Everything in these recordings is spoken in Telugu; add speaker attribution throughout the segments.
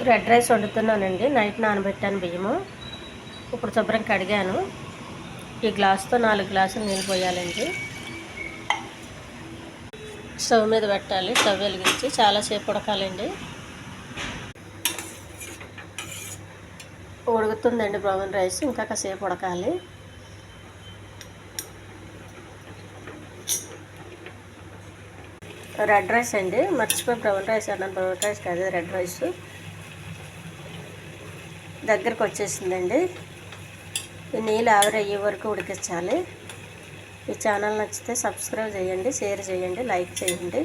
Speaker 1: Red rice వండుతున్నానండి. నైట్ నానబెట్టాను బియ్యము. ఇప్పుడు శుభ్రం కడిగాను. ఈ గ్లాస్తో 4 గ్లాసులు నీళ్ళు పోయాలండి. స్టవ్ మీద పెట్టాలి. స్టవ్ వెలిగించి చాలాసేపు ఉడకాలండి. ఉడుకుతుందండి బ్రౌన్ రైస్, ఇంకా కాసేపు ఉడకాలి. రెడ్ రైస్ అండి, మర్చిపోయి బ్రౌన్ రైస్ అన్నాను. బ్రౌన్ రైస్ కాదు, రెడ్ రైస్. దగ్గరకు వచ్చేసిందండి. ఈ నీళ్ళు ఆవిరయ్యే వరకు ఉడికించాలి. ఈ ఛానల్ నచ్చితే సబ్స్క్రైబ్ చేయండి, షేర్ చేయండి, లైక్ చేయండి.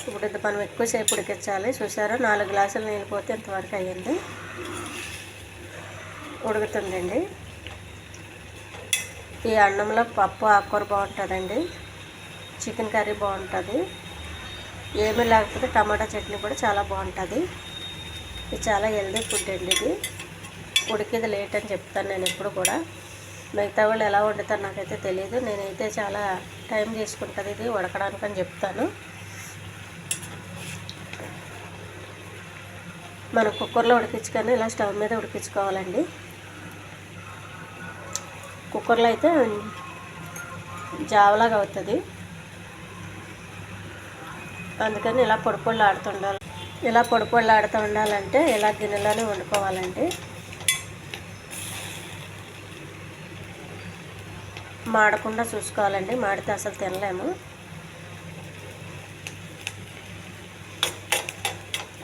Speaker 1: ఇప్పుడు ఇది మనం ఎక్కువసేపు ఉడికించాలి. చూసారా, 4 గ్లాసులు నీళ్ళు పోతే ఇంతవరకు అయ్యింది. ఉడుకుతుందండి. ఈ అన్నంలో పప్పు ఆకుకూర బాగుంటుందండి, చికెన్ కర్రీ బాగుంటుంది. ఏమీ లేకపోతే టమాటా చట్నీ కూడా చాలా బాగుంటుంది. ఇది చాలా హెల్దీ ఫుడ్ అండి. ఇది ఉడికేది లేట్ అని చెప్తాను నేను ఎప్పుడు కూడా. మిగతా వాళ్ళు ఎలా వండుతారు నాకైతే తెలియదు. నేనైతే చాలా టైం తీసుకుంటుంది ఇది ఉడకడానికి అని చెప్తాను. మనం కుక్కర్లో ఉడికించుకొని ఇలా స్టవ్ మీద ఉడికించుకోవాలండి. కుక్కర్లో అయితే జావలాగా అవుతుంది. అందుకని ఇలా పొడి ఆడుతుండాలి. ఇలా పొడి ఆడుతూ ఉండాలంటే ఇలా గిన్నెలోనే వండుకోవాలండి. మాడకుండా చూసుకోవాలండి, మాడితే అసలు తినలేము.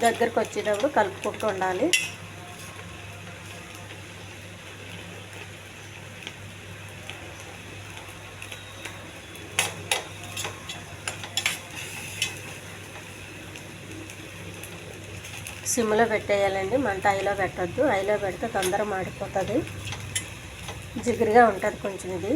Speaker 1: దగ్గరికి వచ్చేటప్పుడు కలుపుకుంటూ ఉండాలి. సిమ్లో పెట్టేయాలండి, మంట హైలో పెట్టద్దు. హైలో పెడితే తొందరగా మాడిపోతుంది, జిగురుగా ఉంటుంది కొంచెం. ఇది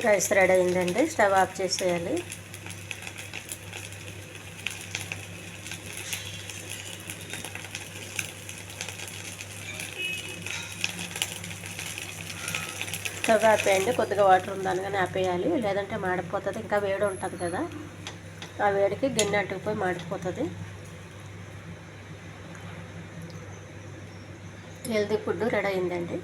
Speaker 1: రైస్ రెడీ అయిందండి. స్టవ్ ఆఫ్ చేసేయాలి. స్టవ్ ఆపేయండి. కొద్దిగా వాటర్ ఉందనగానే ఆపేయాలి, లేదంటే మాడిపోతుంది. ఇంకా వేడి ఉంటుంది కదా, ఆ వేడికి గిన్నె అంటుకుపోయి మాడిపోతుంది. హెల్తీ ఫుడ్ రెడీ అయిందండి.